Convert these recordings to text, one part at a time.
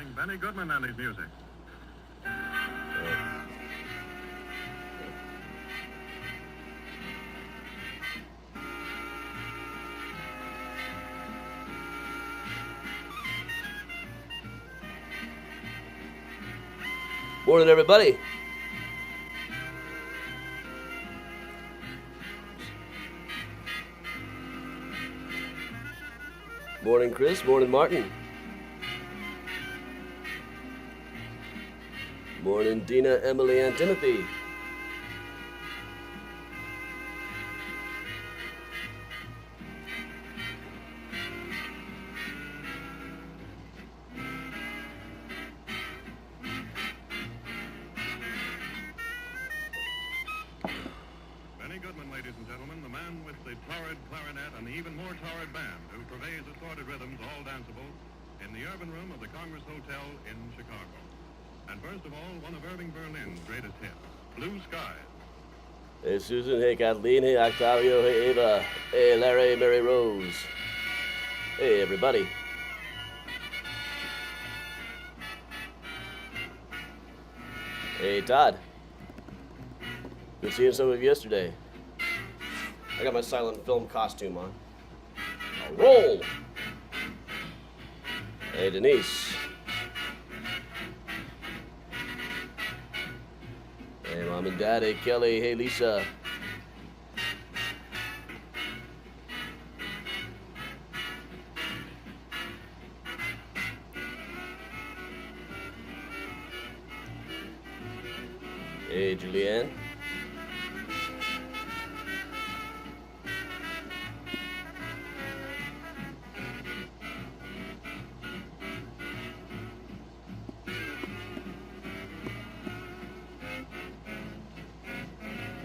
Introducing Benny Goodman and his music. Morning, everybody. Morning, Chris. Morning, Martin. Morning, Dina, Emily, and Timothy. Benny Goodman, ladies and gentlemen, the man with the torrid clarinet and the even more torrid band who purveys assorted rhythms, all danceable, in the urban room of the Congress Hotel in Chicago. And first of all, one of Irving Berlin's greatest hits, Blue Skies. Hey, Susan. Hey, Kathleen. Hey, Octavio. Hey, Ava. Hey, Larry. Mary Rose. Hey, everybody. Hey, Todd. Good seeing some of you yesterday. I got my silent film costume on. Roll! Hey, Denise. Hey, Mom and Dad. Hey, Kelly. Hey, Lisa. Hey, Julianne.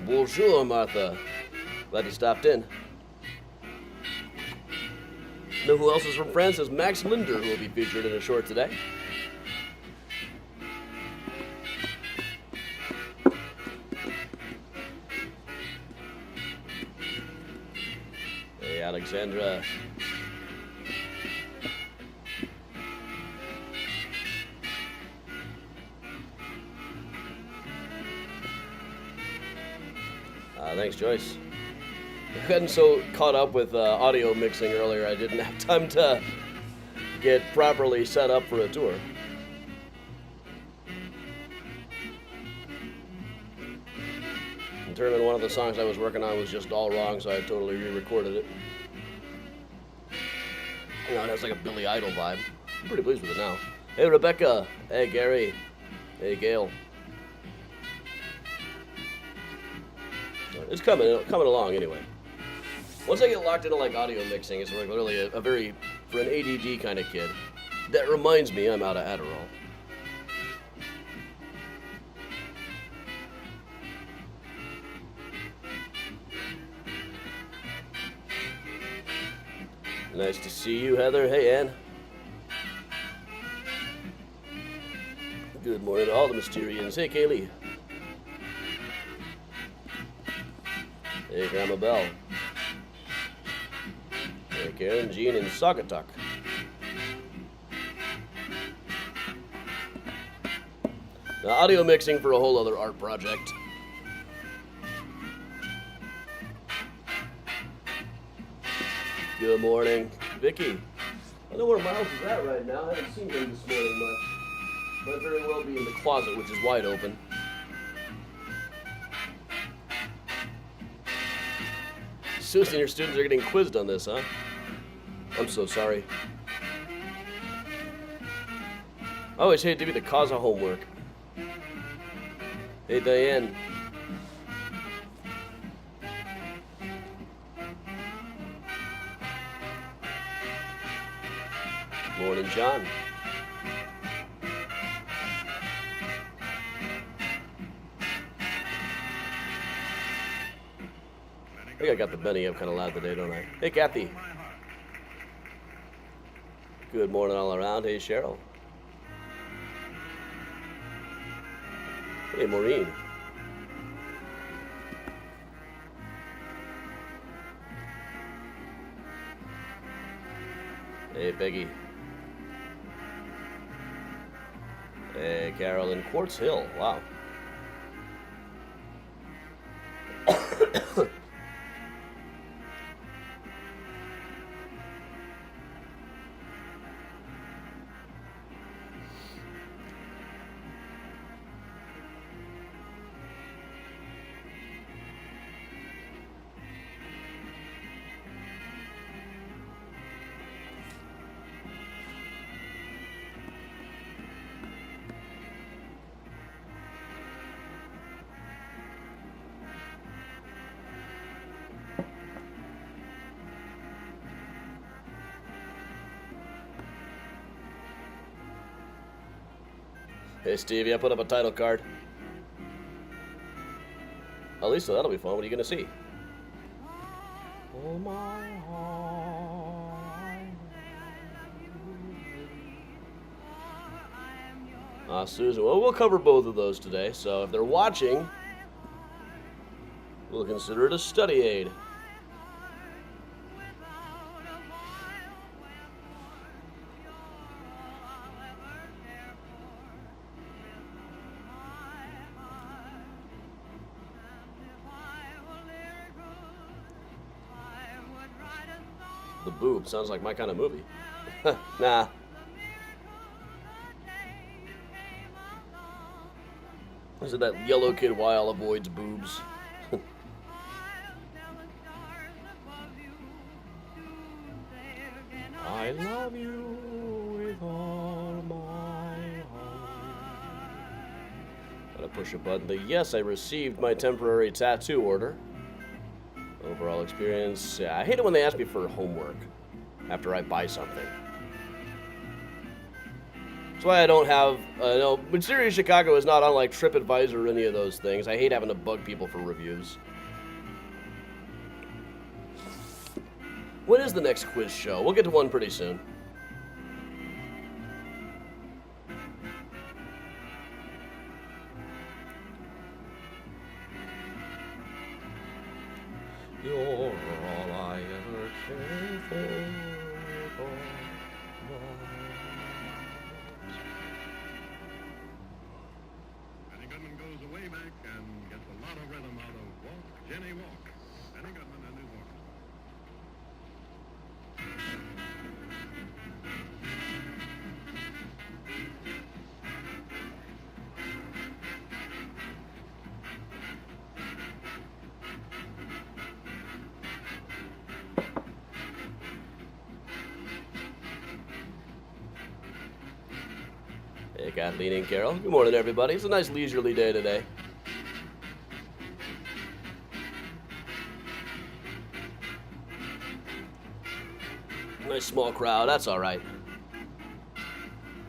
Bonjour, Martha. Glad you stopped in. Know who else is from France? Is Max Linder, who will be featured in a short today. Hey, Alexandra. Thanks, Joyce. I hadn't so caught up with audio mixing earlier, I didn't have time to get properly set up for a tour. Determined one of the songs I was working on was just all wrong, so I totally re-recorded it. You know, it has like a Billy Idol vibe. I'm pretty pleased with it now. Hey, Rebecca. Hey, Gary. Hey, Gail. It's coming along anyway. Once I get locked into like audio mixing, it's like literally a very, for an ADD kind of kid. That reminds me I'm out of Adderall. Nice to see you, Heather. Hey, Ann. Good morning to all the Mysterians. Hey, Kaylee. Hey, Grandma Bell. Hey, Karen, Jean, and Saugatuck. Now, audio mixing for a whole other art project. Good morning, Vicky. I don't know where Miles is at right now. I haven't seen him this morning much. Might very well be in the closet, which is wide open. Susan, your students are getting quizzed on this, huh? I'm so sorry. I always hate to be the cause of homework. Hey, Diane. Morning, John. I think I got the Benny up kind of loud today, don't I? Hey, Kathy. Good morning all around. Hey, Cheryl. Hey, Maureen. Hey, Peggy. Hey, Carol in Quartz Hill. Wow. Hey, Stevie, I put up a title card. Oh, Lisa, that'll be fun. What are you going to see? Oh, my heart. Susan. Well, we'll cover both of those today. So if they're watching, we'll consider it a study aid. The Boob sounds like my kind of movie. Nah. Is it that yellow kid Weil avoids boobs? I love you with all my heart. Gotta push a button. Yes, I received my temporary tattoo order. Overall experience. Yeah, I hate it when they ask me for homework after I buy something. That's why I don't have, no, Mysterious Chicago is not unlike TripAdvisor or any of those things. I hate having to bug people for reviews. When is the next quiz show? We'll get to one pretty soon. You're all I ever cared for with all my heart. Benny Goodman goes way back and gets a lot of rhythm out of Walk, Jenny Walk. Benny Goodman and his orchestra. Hey, Kathleen and Carol. Good morning, everybody. It's a nice leisurely day today. Nice small crowd. That's all right.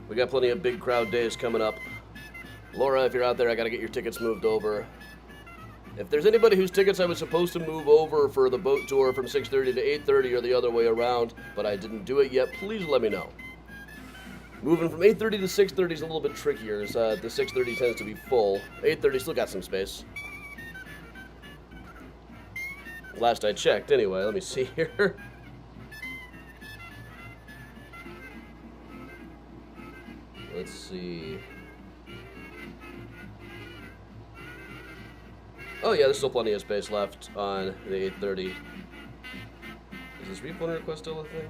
We got plenty of big crowd days coming up. Laura, if you're out there, I got to get your tickets moved over. If there's anybody whose tickets I was supposed to move over for the boat tour from 6:30 to 8:30 or the other way around, but I didn't do it yet, please let me know. Moving from 8:30 to 6:30 is a little bit trickier, as the 6:30 tends to be full. 8:30 still got some space. Last I checked, anyway. Let me see here. Let's see. Oh yeah, there's still plenty of space left on the 8:30. Is this refund request still a thing?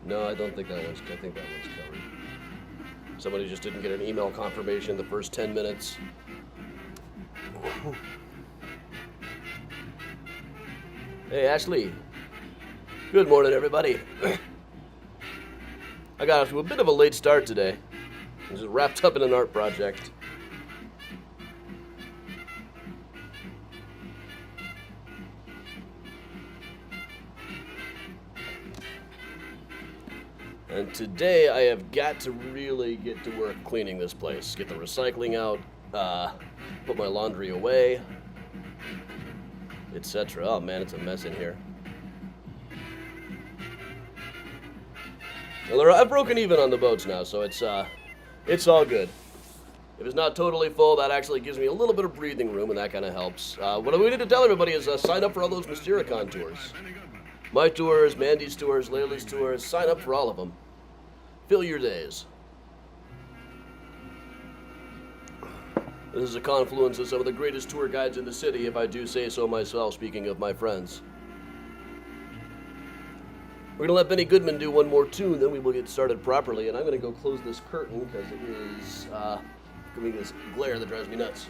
No, I don't think that one's. I think that one's covered. Somebody just didn't get an email confirmation the first 10 minutes. Hey, Ashley. Good morning, everybody. I got off to a bit of a late start today. I was just wrapped up in an art project. And today I have got to really get to work cleaning this place. Get the recycling out, put my laundry away, etc. Oh man, it's a mess in here. Well, I've broken even on the boats now, so it's all good. If it's not totally full, that actually gives me a little bit of breathing room, and that kind of helps. What we need to tell everybody is sign up for all those Mystericon tours. My tours, Mandy's tours, Layla's tours, sign up for all of them. Fill your days. This is a confluence of some of the greatest tour guides in the city, if I do say so myself, speaking of my friends. We're going to let Benny Goodman do one more tune, then we will get started properly, and I'm going to go close this curtain because it is giving this glare that drives me nuts.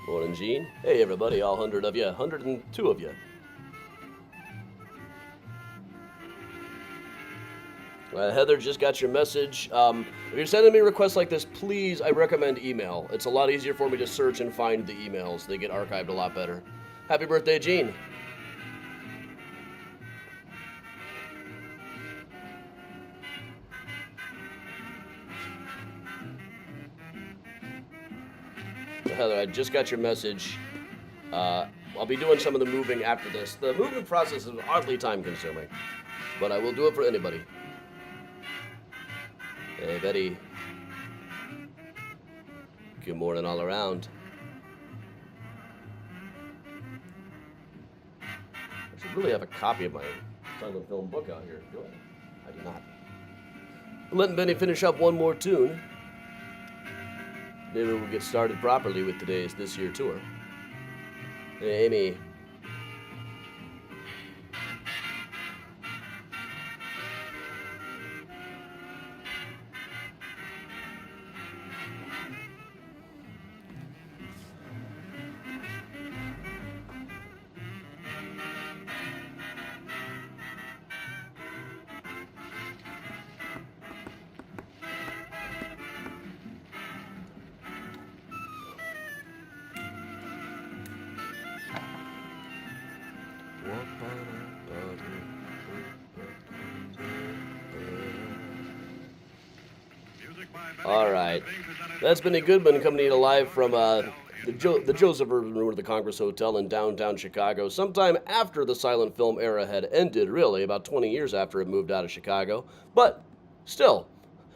Morning, Gene. Hey, everybody, all 100 of you, 102 of you. Heather, just got your message. If you're sending me requests like this, please, I recommend email. It's a lot easier for me to search and find the emails. They get archived a lot better. Happy birthday, Gene. Heather, I just got your message. I'll be doing some of the moving after this. The moving process is oddly time-consuming, but I will do it for anybody. Hey, Betty. Good morning all around. I should really have a copy of my silent film book out here. Do I? I do not. Letting Benny finish up one more tune. Maybe we'll get started properly with this year tour. Hey, Amy. All right. That's Benny Goodman coming to you live from the Joseph Urban Room of the Congress Hotel in downtown Chicago, sometime after the silent film era had ended, really, about 20 years after it moved out of Chicago. But still,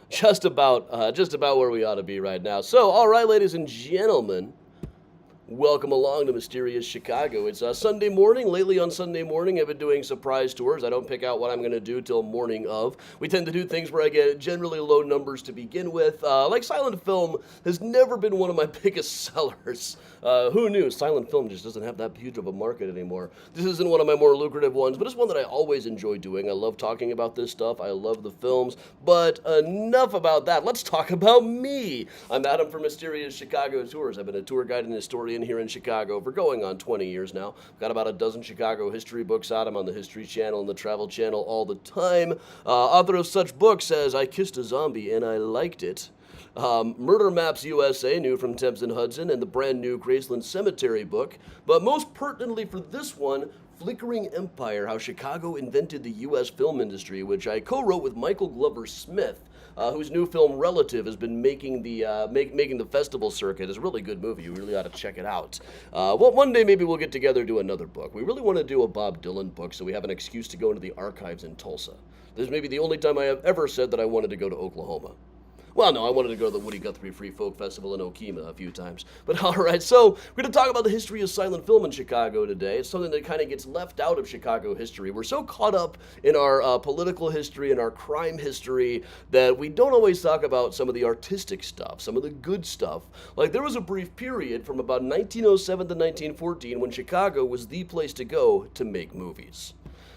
just about where we ought to be right now. So, all right, ladies and gentlemen, welcome along to Mysterious Chicago. It's Sunday morning. Lately on Sunday morning, I've been doing surprise tours. I don't pick out what I'm going to do till morning of. We tend to do things where I get generally low numbers to begin with. Like silent film has never been one of my biggest sellers. Who knew? Silent film just doesn't have that huge of a market anymore. This isn't one of my more lucrative ones, but it's one that I always enjoy doing. I love talking about this stuff. I love the films. But enough about that. Let's talk about me. I'm Adam from Mysterious Chicago Tours. I've been a tour guide and historian here in Chicago for going on 20 years now. I've got about a dozen Chicago history books out. I'm on the History Channel and the Travel Channel all the time. Author of such books as I Kissed a Zombie and I Liked It, Murder Maps USA, new from Thames and Hudson, and the brand new Graceland Cemetery book. But most pertinently for this one, Flickering Empire, How Chicago Invented the U.S. Film Industry, which I co-wrote with Michael Glover Smith, whose new film Relative has been making the festival circuit. It's a really good movie. You really ought to check it out. Well, one day maybe we'll get together and do another book. We really want to do a Bob Dylan book so we have an excuse to go into the archives in Tulsa. This may be the only time I have ever said that I wanted to go to Oklahoma. Well, no, I wanted to go to the Woody Guthrie Free Folk Festival in Okemah a few times. But all right, so we're going to talk about the history of silent film in Chicago today. It's something that kind of gets left out of Chicago history. We're so caught up in our political history and our crime history that we don't always talk about some of the artistic stuff, some of the good stuff. Like there was a brief period from about 1907 to 1914 when Chicago was the place to go to make movies.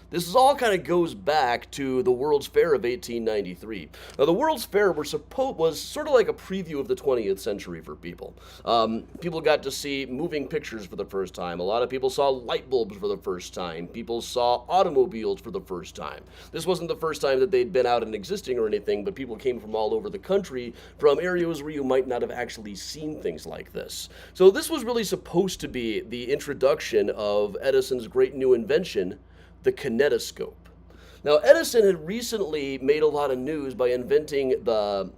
This all kind of goes back to the World's Fair of 1893. Now, the World's Fair was sort of like a preview of the 20th century for people. People got to see moving pictures for the first time. A lot of people saw light bulbs for the first time. People saw automobiles for the first time. This wasn't the first time that they'd been out and existing or anything, but people came from all over the country, from areas where you might not have actually seen things like this. So this was really supposed to be the introduction of Edison's great new invention, the kinetoscope. Now, Edison had recently made a lot of news by inventing the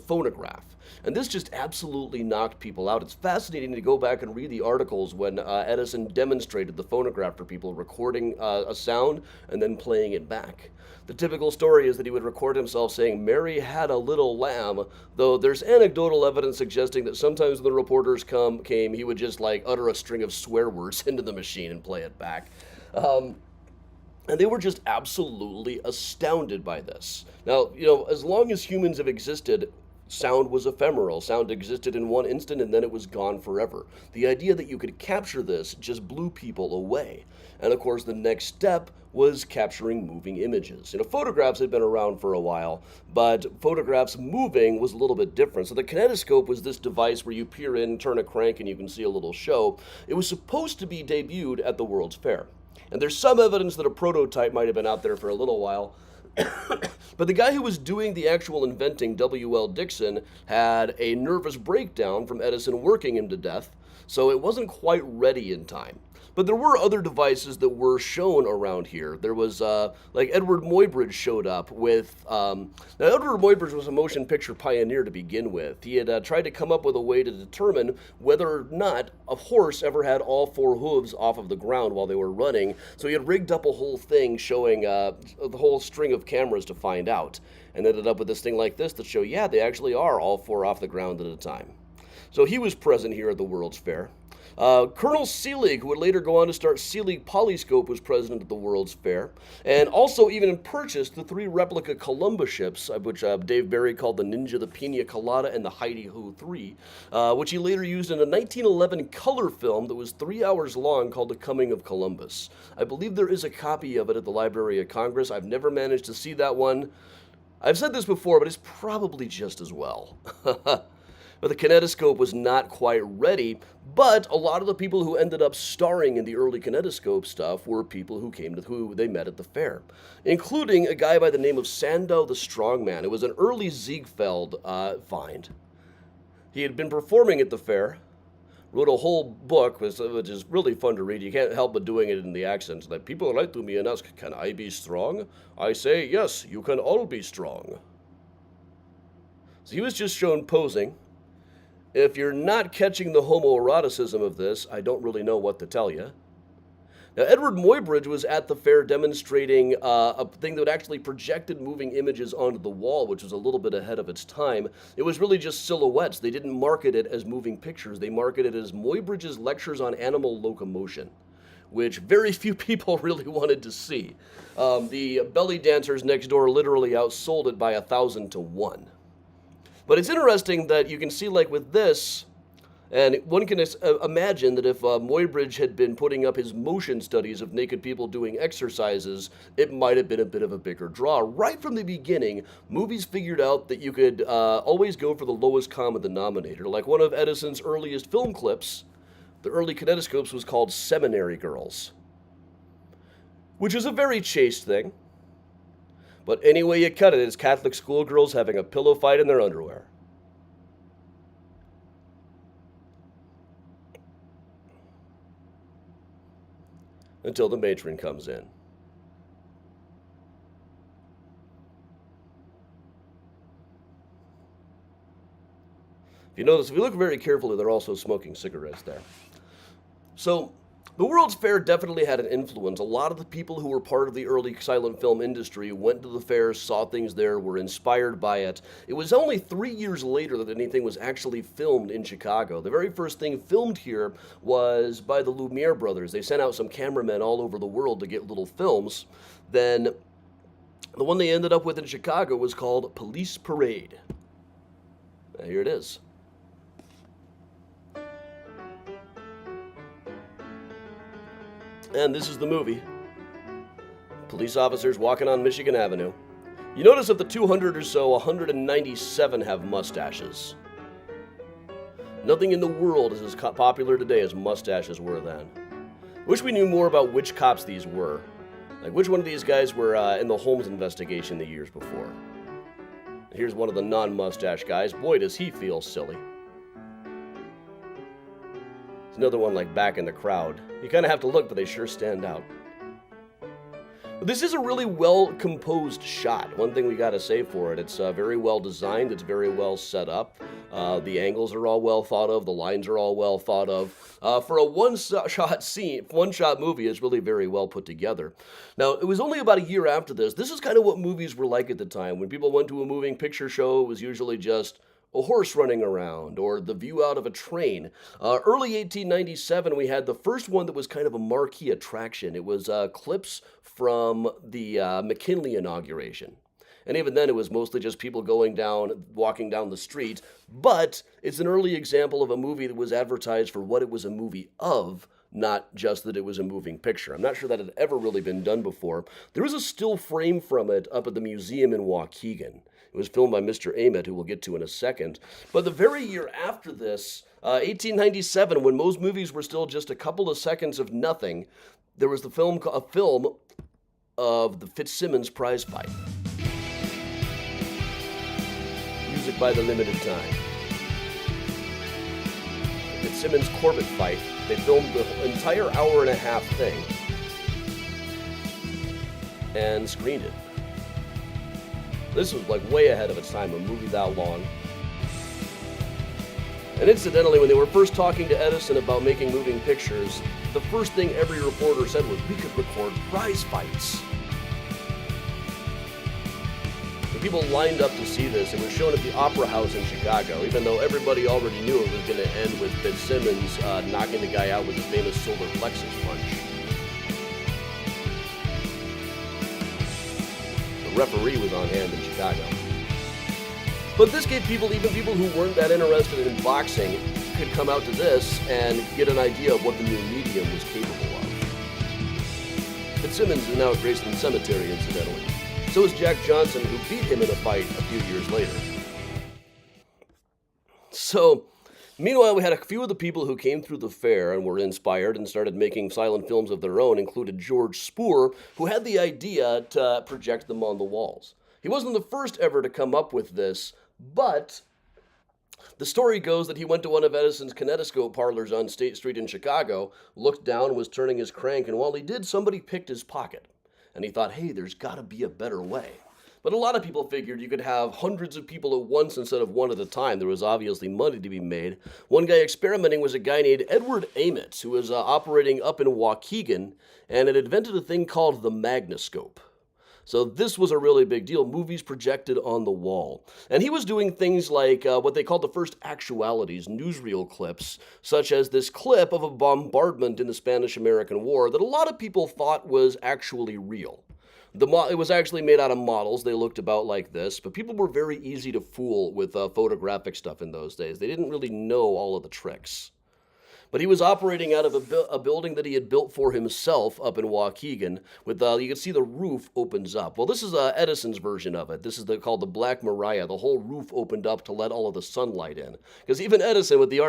phonograph. And this just absolutely knocked people out. It's fascinating to go back and read the articles when Edison demonstrated the phonograph for people, recording a sound and then playing it back. The typical story is that he would record himself saying, "Mary had a little lamb," though there's anecdotal evidence suggesting that sometimes when the reporters came, he would just like utter a string of swear words into the machine and play it back. And they were just absolutely astounded by this. Now, as long as humans have existed, sound was ephemeral. Sound existed in one instant and then it was gone forever. The idea that you could capture this just blew people away. And of course, the next step was capturing moving images. Photographs had been around for a while, but photographs moving was a little bit different. So the kinetoscope was this device where you peer in, turn a crank, and you can see a little show. It was supposed to be debuted at the World's Fair. And there's some evidence that a prototype might have been out there for a little while. But the guy who was doing the actual inventing, W.L. Dixon, had a nervous breakdown from Edison working him to death, so it wasn't quite ready in time. But there were other devices that were shown around here. There was, like Edward Muybridge showed up with, now Edward Muybridge was a motion picture pioneer to begin with. He had tried to come up with a way to determine whether or not a horse ever had all four hooves off of the ground while they were running. So he had rigged up a whole thing showing the whole string of cameras to find out. And ended up with this thing like this that show, yeah, they actually are all four off the ground at a time. So he was present here at the World's Fair. Colonel Seelig, who would later go on to start Seelig Polyscope, was president at the World's Fair, and also even purchased the 3 replica Columbus ships, which Dave Barry called the Ninja, the Pina Colada, and the Heidi-Ho 3, which he later used in a 1911 color film that was 3 hours long called The Coming of Columbus. I believe there is a copy of it at the Library of Congress. I've never managed to see that one. I've said this before, but it's probably just as well. But the kinetoscope was not quite ready, but a lot of the people who ended up starring in the early kinetoscope stuff were people who they met at the fair, including a guy by the name of Sandow the Strongman. It was an early Ziegfeld find. He had been performing at the fair, wrote a whole book, which is really fun to read. You can't help but doing it in the accent. Like, people write to me and ask, "Can I be strong?" I say, "Yes, you can all be strong." So he was just shown posing. If you're not catching the homoeroticism of this, I don't really know what to tell you. Now, Edward Muybridge was at the fair demonstrating a thing that actually projected moving images onto the wall, which was a little bit ahead of its time. It was really just silhouettes. They didn't market it as moving pictures. They marketed it as Muybridge's Lectures on Animal Locomotion, which very few people really wanted to see. The belly dancers next door literally outsold it by 1,000 to 1. But it's interesting that you can see, like with this, and one can imagine that if Muybridge had been putting up his motion studies of naked people doing exercises, it might have been a bit of a bigger draw. Right from the beginning, movies figured out that you could always go for the lowest common denominator. Like one of Edison's earliest film clips, the early kinetoscopes, was called Seminary Girls, which is a very chaste thing. But any way you cut it, it's Catholic schoolgirls having a pillow fight in their underwear. Until the matron comes in. If you notice, if you look very carefully, they're also smoking cigarettes there. So, the World's Fair definitely had an influence. A lot of the people who were part of the early silent film industry went to the fair, saw things there, were inspired by it. It was only 3 years later that anything was actually filmed in Chicago. The very first thing filmed here was by the Lumiere brothers. They sent out some cameramen all over the world to get little films. Then the one they ended up with in Chicago was called Police Parade. Now, here it is. And this is the movie. Police officers walking on Michigan Avenue. You notice of the 200 or so, 197 have mustaches. Nothing in the world is as popular today as mustaches were then. Wish we knew more about which cops these were. Like which one of these guys were in the Holmes investigation the years before. Here's one of the non-mustache guys. Boy, does he feel silly. Another one like back in the crowd. You kind of have to look, but they sure stand out. But this is a really well-composed shot. One thing we got to say for it, it's very well designed, it's very well set up. The angles are all well thought of. The lines are all well thought of. For a one-shot movie, it's really very well put together. Now, it was only about a year after this. This is kind of what movies were like at the time. When people went to a moving picture show, it was usually just a horse running around or the view out of a train. Early 1897, we had the first one that was kind of a marquee attraction. It was clips from the McKinley inauguration. And even then, it was mostly just people walking down the street. But it's an early example of a movie that was advertised for what it was a movie of, not just that it was a moving picture. I'm not sure that had ever really been done before. There is a still frame from it up at the museum in Waukegan. It was filmed by Mr. Ament, who we'll get to in a second. But the very year after this, 1897, when most movies were still just a couple of seconds of nothing, there was a film of the Fitzsimmons prize fight. Music by the Limited Time. The Fitzsimmons Corbett fight. They filmed the entire hour and a half thing and screened it. This was like way ahead of its time, a movie that long. And incidentally, when they were first talking to Edison about making moving pictures, the first thing every reporter said was, we could record prize fights. The people lined up to see this. It was shown at the Opera House in Chicago, even though everybody already knew it was going to end with Fitzsimmons knocking the guy out with his famous solar plexus punch. The referee was on hand in Chicago. But this gave people, even people who weren't that interested in boxing, could come out to this and get an idea of what the new medium was capable of. Fitzsimmons is now at Graceland Cemetery, incidentally. So is Jack Johnson, who beat him in a fight a few years later. So, meanwhile, we had a few of the people who came through the fair and were inspired and started making silent films of their own, included George Spoor, who had the idea to project them on the walls. He wasn't the first ever to come up with this, but the story goes that he went to one of Edison's kinetoscope parlors on State Street in Chicago, looked down, was turning his crank, and while he did, somebody picked his pocket. And he thought, hey, there's got to be a better way. But a lot of people figured you could have hundreds of people at once instead of one at a time. There was obviously money to be made. One guy experimenting was a guy named Edward Ament, who was operating up in Waukegan and had invented a thing called the Magnoscope. So this was a really big deal, movies projected on the wall. And he was doing things like what they called the first actualities, newsreel clips, such as this clip of a bombardment in the Spanish-American War that a lot of people thought was actually real. It was actually made out of models. They looked about like this, but people were very easy to fool with photographic stuff in those days. They didn't really know all of the tricks. But he was operating out of a building that he had built for himself up in Waukegan. With you can see the roof opens up. Well, this is Edison's version of it. This is called the Black Maria. The whole roof opened up to let all of the sunlight in. Because even Edison, with the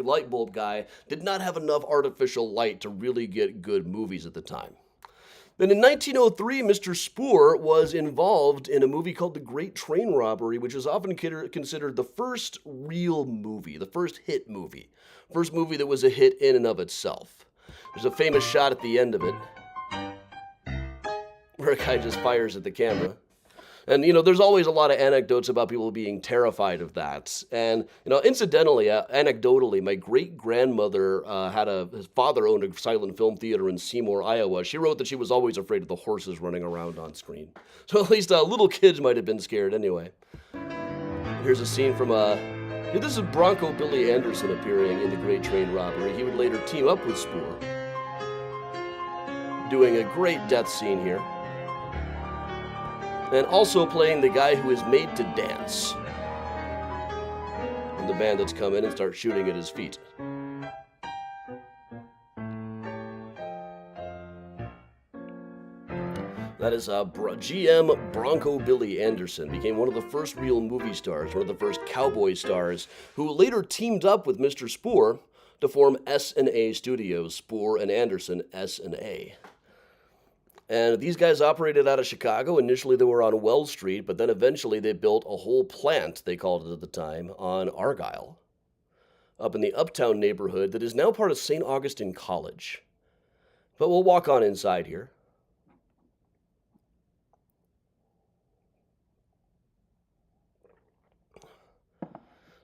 light bulb guy, did not have enough artificial light to really get good movies at the time. Then in 1903, Mr. Spoor was involved in a movie called The Great Train Robbery, which is often considered the first real movie, the first hit movie. First movie that was a hit in and of itself. There's a famous shot at the end of it where a guy just fires at the camera. And, there's always a lot of anecdotes about people being terrified of that. And, incidentally, anecdotally, my great-grandmother his father owned a silent film theater in Seymour, Iowa. She wrote that she was always afraid of the horses running around on screen. So at least little kids might have been scared anyway. Here's a scene from this is Bronco Billy Anderson appearing in The Great Train Robbery. He would later team up with Spoor, doing a great death scene here. And also playing the guy who is made to dance. And the bandits come in and start shooting at his feet. That is GM Bronco Billy Anderson, became one of the first real movie stars, one of the first cowboy stars, who later teamed up with Mr. Spoor to form S&A Studios, Spoor and Anderson, S&A. And these guys operated out of Chicago. Initially, they were on Wells Street, but then eventually they built a whole plant, they called it at the time, on Argyle, up in the Uptown neighborhood that is now part of St. Augustine College. But we'll walk on inside here.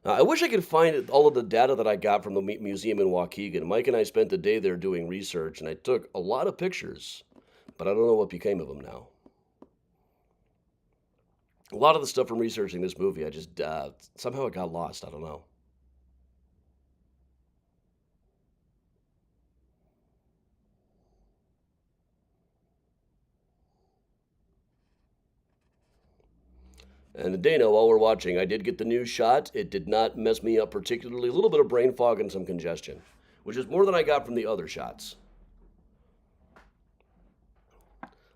I wish I could find all of the data that I got from the museum in Waukegan. Mike and I spent the day there doing research, and I took a lot of pictures, but I don't know what became of them now. A lot of the stuff from researching this movie, I just somehow it got lost. I don't know. And Dana, while we're watching, I did get the new shot. It did not mess me up particularly. A little bit of brain fog and some congestion, which is more than I got from the other shots.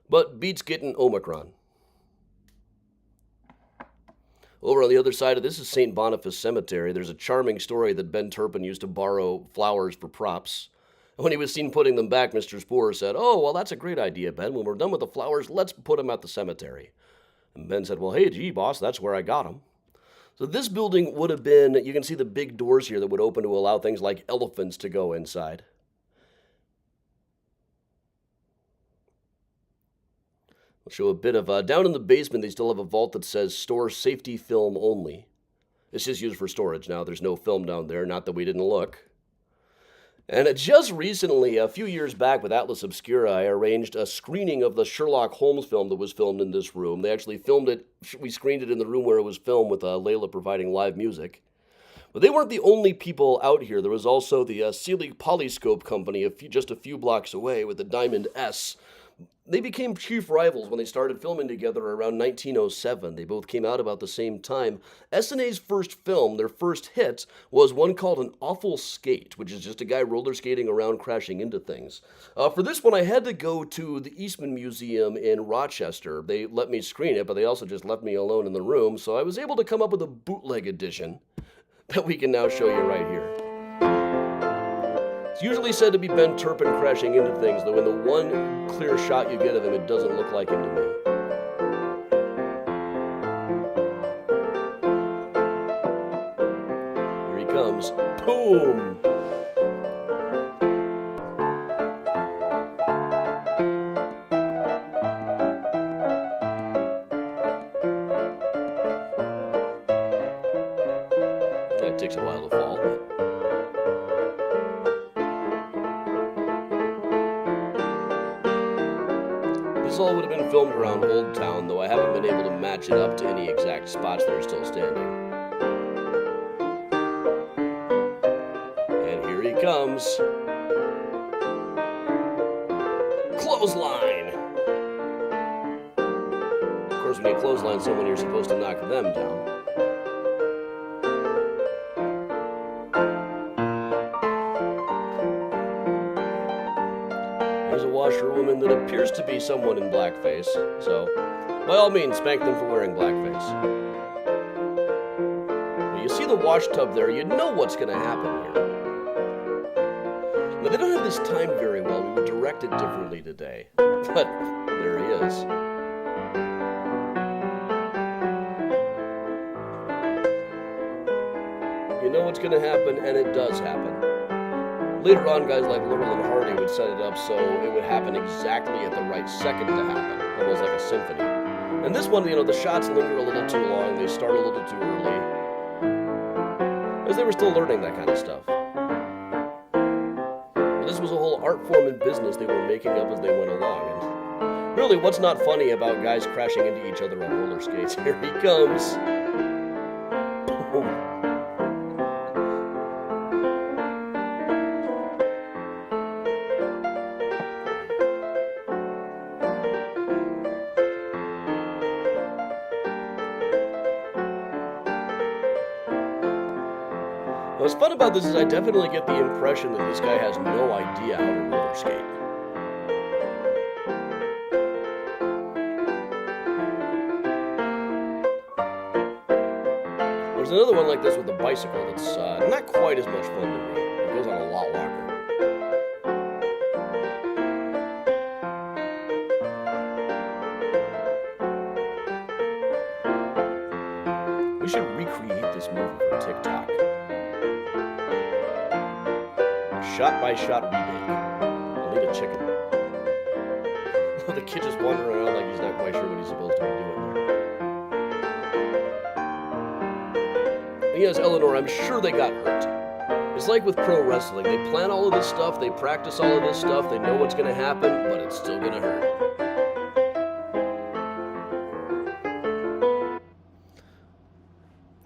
But beats getting Omicron. Over on the other side of this is St. Boniface Cemetery. There's a charming story that Ben Turpin used to borrow flowers for props. And when he was seen putting them back, Mr. Spoor said, "Oh, well, that's a great idea, Ben. When we're done with the flowers, let's put them at the cemetery." And Ben said, "Well, hey, gee, boss, that's where I got them." So this building would have been, you can see the big doors here that would open to allow things like elephants to go inside. I'll show a bit of, down in the basement, they still have a vault that says store safety film only. It's just used for storage now. There's no film down there, not that we didn't look. And just recently, a few years back with Atlas Obscura, I arranged a screening of the Sherlock Holmes film that was filmed in this room. They actually filmed it, we screened it in the room where it was filmed with Layla providing live music. But they weren't the only people out here. There was also the Sealy Polyscope Company just a few blocks away with the Diamond S. They became chief rivals when they started filming together around 1907. They both came out about the same time. S&A's first film, their first hit, was one called An Awful Skate, which is just a guy roller skating around crashing into things. For this one, I had to go to the Eastman Museum in Rochester. They let me screen it, but they also just left me alone in the room, so I was able to come up with a bootleg edition that we can now show you right here. It's usually said to be Ben Turpin crashing into things, though in the one clear shot you get of him, it doesn't look like him to me. Here he comes. Boom! That takes a while to fall. This all would have been filmed around Old Town, though I haven't been able to match it up to any exact spots that are still standing. And here he comes. Clothesline! Of course, when you clothesline someone, you're supposed to knock them down. There's a washerwoman that appears to be someone in blackface, so by all means, spank them for wearing blackface. When you see the wash tub there, you know what's going to happen here. Now, they don't have this timed very well. We would direct it differently today, but there he is. You know what's going to happen, and it does happen. Later on, guys like Laurel and Hardy would set it up so it would happen exactly at the right second to happen, almost like a symphony. And this one, the shots linger a little too long, they start a little too early, as they were still learning that kind of stuff. But this was a whole art form and business they were making up as they went along, and really, what's not funny about guys crashing into each other on roller skates? Here he comes. Boom. What's fun about this is I definitely get the impression that this guy has no idea how to roller skate. There's another one like this with a bicycle that's not quite as much fun to me. It goes on a lot longer. We should recreate this movie for TikTok. Shot-by-shot remake. I'll need a chicken. The kid just wandering around like he's not quite sure what he's supposed to be doing there. Yes, Eleanor, I'm sure they got hurt. It's like with pro wrestling. They plan all of this stuff, they practice all of this stuff, they know what's going to happen, but it's still going to hurt.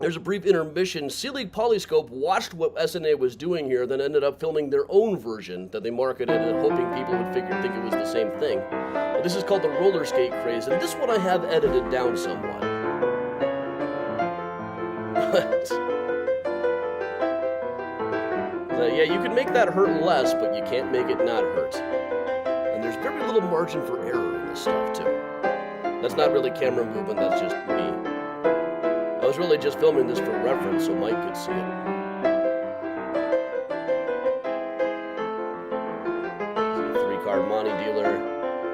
There's a brief intermission. Sea League Polyscope watched what SNA was doing here, then ended up filming their own version that they marketed and hoping people would think it was the same thing. But this is called the roller skate craze, and this one I have edited down somewhat. Yeah, you can make that hurt less, but you can't make it not hurt. And there's very little margin for error in this stuff, too. That's not really camera movement, that's just me. I was really just filming this for reference so Mike could see it. See a 3-card money dealer.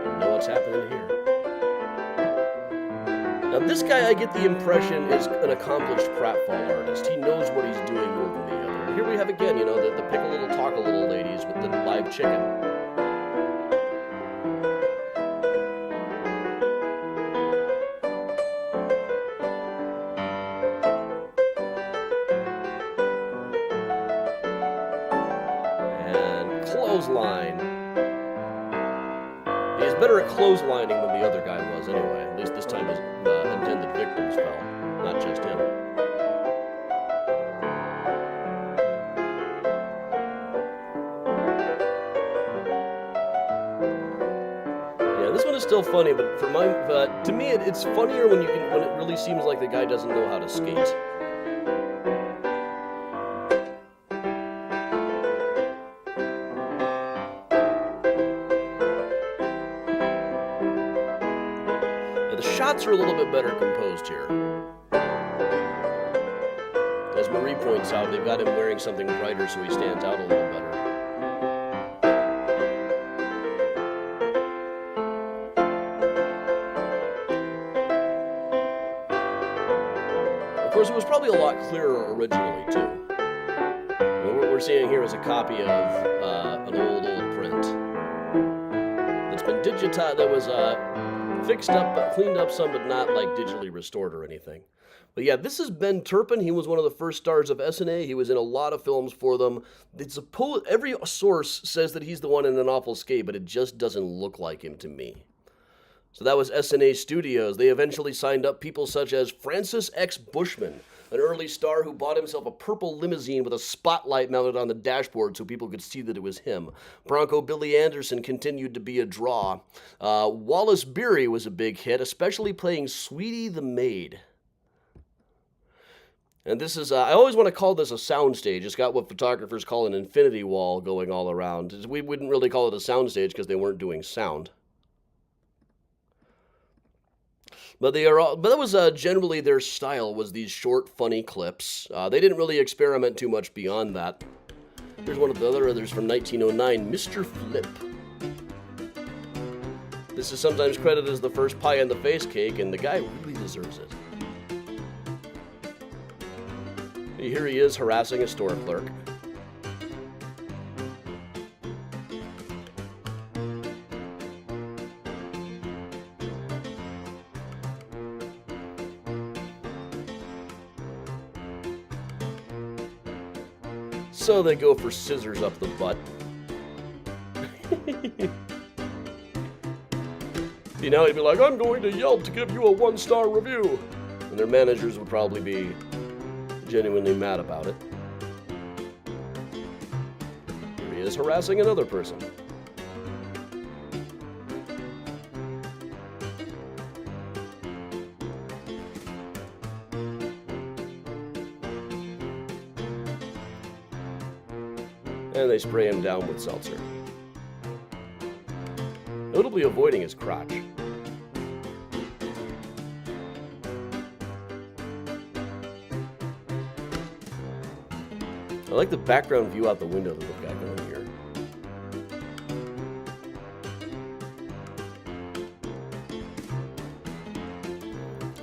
You know what's happening here. Now this guy, I get the impression, is an accomplished pratfall artist. He knows what he's doing more than the other. And here we have again, you know, the pick a little, talk a little ladies with the live chicken. Clothesline. He's better at clotheslining than the other guy was anyway. At least this time his intended victims fell, not just him. Yeah, this one is still funny, but to me it's funnier when it really seems like the guy doesn't know how to skate. Shots are a little bit better composed here. As Marie points out, they've got him wearing something brighter so he stands out a little better. Of course, it was probably a lot clearer originally, too. What we're seeing here is a copy of an old print that's been digitized, that was fixed up, cleaned up some, but not like digitally restored or anything. But yeah, this is Ben Turpin. He was one of the first stars of SNA. He was in a lot of films for them. Every source says that he's the one in An Awful Skate, but it just doesn't look like him to me. So that was SNA Studios. They eventually signed up people such as Francis X. Bushman, an early star who bought himself a purple limousine with a spotlight mounted on the dashboard so people could see that it was him. Bronco Billy Anderson continued to be a draw. Wallace Beery was a big hit, especially playing Sweetie the Maid. And this is, I always want to call this a soundstage. It's got what photographers call an infinity wall going all around. We wouldn't really call it a soundstage because they weren't doing sound. But that was generally their style, was these short, funny clips. They didn't really experiment too much beyond that. Here's one of the other others from 1909, Mr. Flip. This is sometimes credited as the first pie-in-the-face cake, and the guy really deserves it. Here he is harassing a store clerk. So they go for scissors up the butt. You know, he'd be like, I'm going to Yelp to give you a 1-star review. And their managers would probably be genuinely mad about it. Here he is harassing another person. And they spray him down with seltzer, notably avoiding his crotch. I like the background view out the window that we've got going here.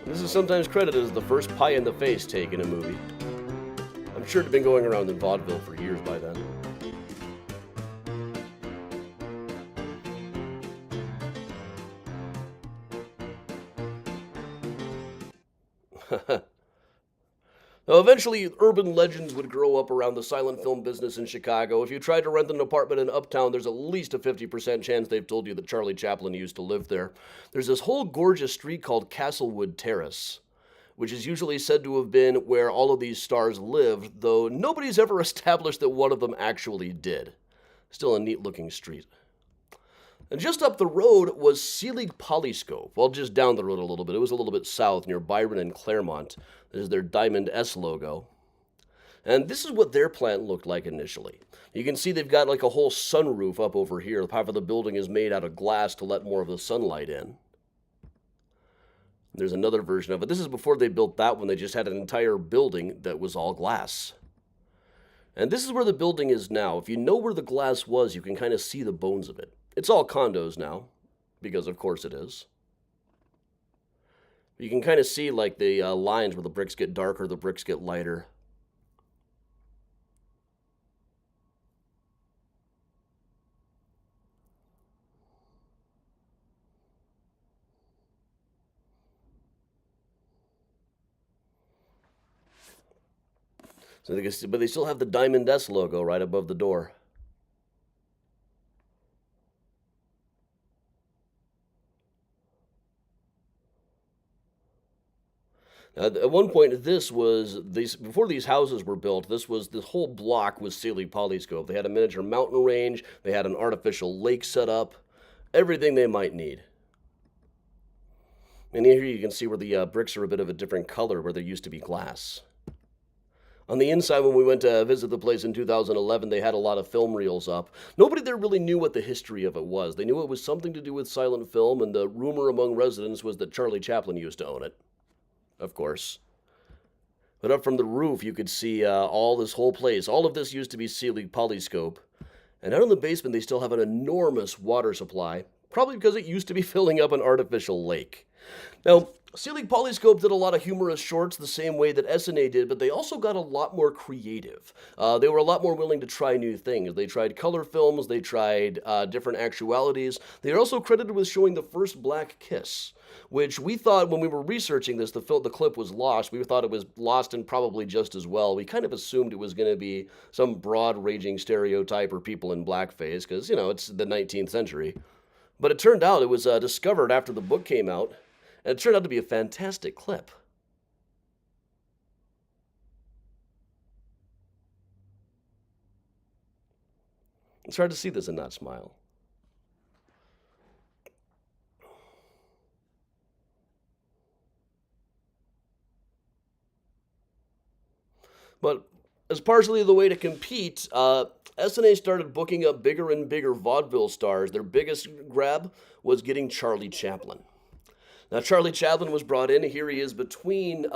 This is sometimes credited as the first pie-in-the-face take in a movie. I'm sure it had been going around in vaudeville for years by then. Now, eventually, urban legends would grow up around the silent film business in Chicago. If you tried to rent an apartment in Uptown, there's at least a 50% chance they've told you that Charlie Chaplin used to live there. There's this whole gorgeous street called Castlewood Terrace, which is usually said to have been where all of these stars lived, though nobody's ever established that one of them actually did. Still a neat-looking street. And just up the road was Selig Polyscope. Well, just down the road a little bit. It was a little bit south near Byron and Claremont. This is their Diamond S logo. And this is what their plant looked like initially. You can see they've got like a whole sunroof up over here. Half of the building is made out of glass to let more of the sunlight in. There's another version of it. This is before they built that one. They just had an entire building that was all glass. And this is where the building is now. If you know where the glass was, you can kind of see the bones of it. It's all condos now, because of course it is. You can kind of see like the lines where the bricks get darker, the bricks get lighter. So they can see, but they still have the Diamond S logo right above the door. At one point, before these houses were built, this whole block was Selig Polyscope. They had a miniature mountain range, they had an artificial lake set up, everything they might need. And here you can see where the bricks are a bit of a different color, where there used to be glass. On the inside, when we went to visit the place in 2011, they had a lot of film reels up. Nobody there really knew what the history of it was. They knew it was something to do with silent film, and the rumor among residents was that Charlie Chaplin used to own it. Of course. But up from the roof, you could see all this whole place. All of this used to be Selig Polyscope. And out in the basement, they still have an enormous water supply, probably because it used to be filling up an artificial lake. Now, Selig Polyscope did a lot of humorous shorts the same way that SNA did, but they also got a lot more creative. They were a lot more willing to try new things. They tried color films, they tried different actualities. They are also credited with showing the first black kiss, which we thought when we were researching this, the clip was lost. We thought it was lost and probably just as well. We kind of assumed it was going to be some broad raging stereotype or people in blackface, because, you know, it's the 19th century. But it turned out it was discovered after the book came out, and it turned out to be a fantastic clip. It's hard to see this and not smile. But as partially the way to compete, SNA started booking up bigger and bigger vaudeville stars. Their biggest grab was getting Charlie Chaplin. Now, Charlie Chaplin was brought in. Here he is between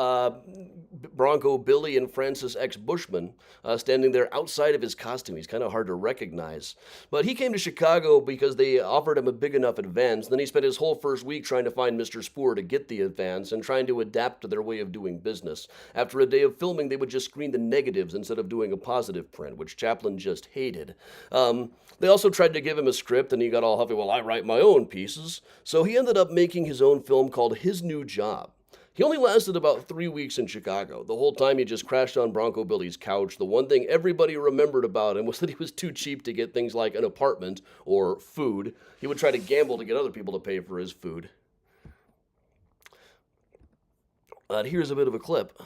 Bronco Billy and Francis X. Bushman, standing there outside of his costume. He's kind of hard to recognize. But he came to Chicago because they offered him a big enough advance. Then he spent his whole first week trying to find Mr. Spoor to get the advance and trying to adapt to their way of doing business. After a day of filming, they would just screen the negatives instead of doing a positive print, which Chaplin just hated. They also tried to give him a script, and he got all huffy, well, I write my own pieces. So he ended up making his own film called His New Job. He only lasted about 3 weeks in Chicago. The whole time he just crashed on Bronco Billy's couch. The one thing everybody remembered about him was that he was too cheap to get things like an apartment or food. He would try to gamble to get other people to pay for his food. Here's a bit of a clip.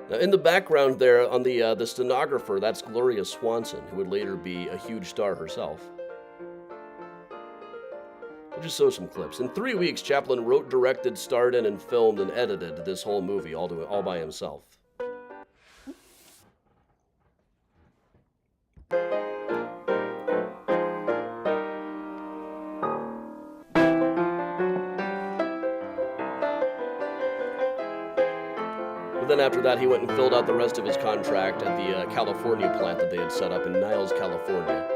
Now, in the background there on the stenographer, that's Gloria Swanson, who would later be a huge star herself. I'll just show some clips. In 3 weeks, Chaplin wrote, directed, starred in, and filmed and edited this whole movie all by himself. But then after that, he went and filled out the rest of his contract at the California plant that they had set up in Niles, California.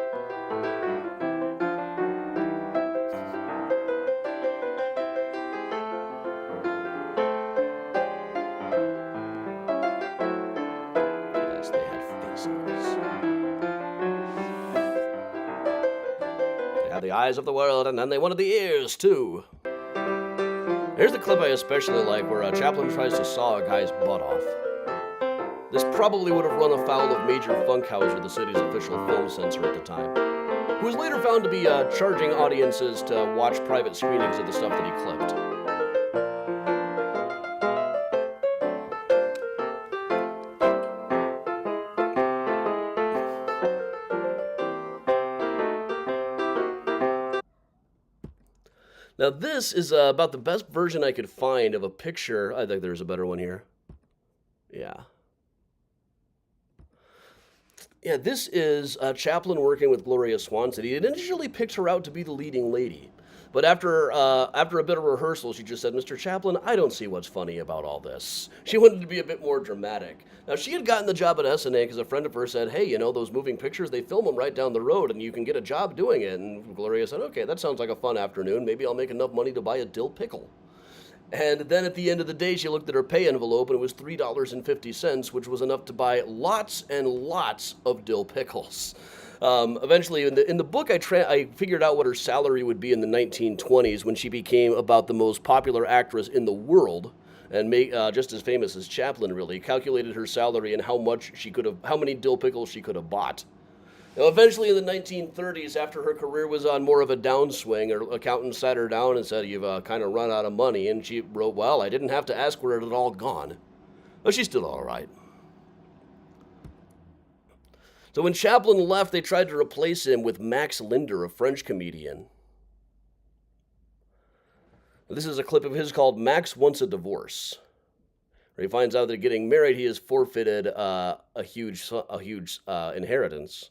Yes, they had faces. They had the eyes of the world, and then they wanted the ears, too. Here's the clip I especially like where Chaplin tries to saw a guy's butt off. This probably would have run afoul of Major Funkhauser, the city's official film censor at the time, who was later found to be charging audiences to watch private screenings of the stuff that he clipped. Now this is about the best version I could find of a picture. I think there's a better one here. Yeah. Yeah, this is Chaplin working with Gloria Swanson. He had initially picked her out to be the leading lady. But after a bit of rehearsal, she just said, "Mr. Chaplin, I don't see what's funny about all this." She wanted to be a bit more dramatic. Now, she had gotten the job at SNA because a friend of hers said, "Hey, you know, those moving pictures, they film them right down the road, and you can get a job doing it." And Gloria said, "Okay, that sounds like a fun afternoon. Maybe I'll make enough money to buy a dill pickle." And then at the end of the day, she looked at her pay envelope, and it was $3.50, which was enough to buy lots and lots of dill pickles. Eventually, in the book, I figured out what her salary would be in the 1920s when she became about the most popular actress in the world, and just as famous as Chaplin. Really calculated her salary and how many dill pickles she could have bought. Now, eventually, in the 1930s, after her career was on more of a downswing, her accountant sat her down and said, "You've kind of run out of money," and she wrote, "Well, I didn't have to ask where it had all gone." But she's still all right. So when Chaplin left, they tried to replace him with Max Linder, a French comedian. This is a clip of his called "Max Wants a Divorce," where he finds out that getting married, he has forfeited a huge inheritance.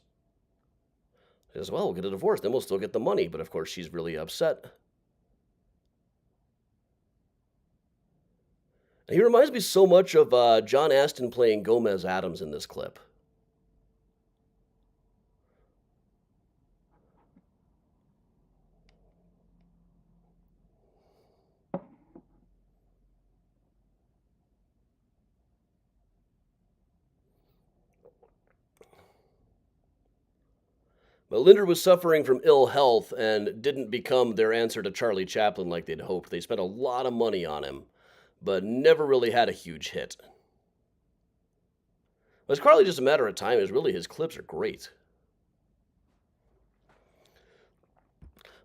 He says, "Well, we'll get a divorce, then we'll still get the money." But of course, she's really upset. And he reminds me so much of John Astin playing Gomez Adams in this clip. But Linder was suffering from ill health and didn't become their answer to Charlie Chaplin like they'd hoped. They spent a lot of money on him, but never really had a huge hit. But it's probably just a matter of time, as really his clips are great.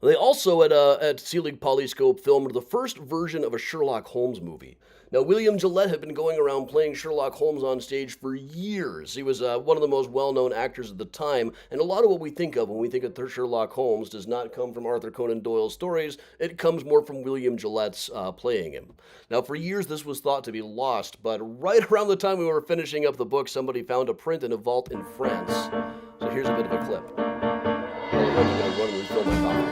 They also, at Selig Polyscope, filmed the first version of a Sherlock Holmes movie. Now, William Gillette had been going around playing Sherlock Holmes on stage for years. He was one of the most well-known actors at the time, and a lot of what we think of when we think of Sherlock Holmes does not come from Arthur Conan Doyle's stories. It comes more from William Gillette's playing him. Now, for years, this was thought to be lost, but right around the time we were finishing up the book, somebody found a print in a vault in France. So here's a bit of a clip. I'm going to run and refill my coffee.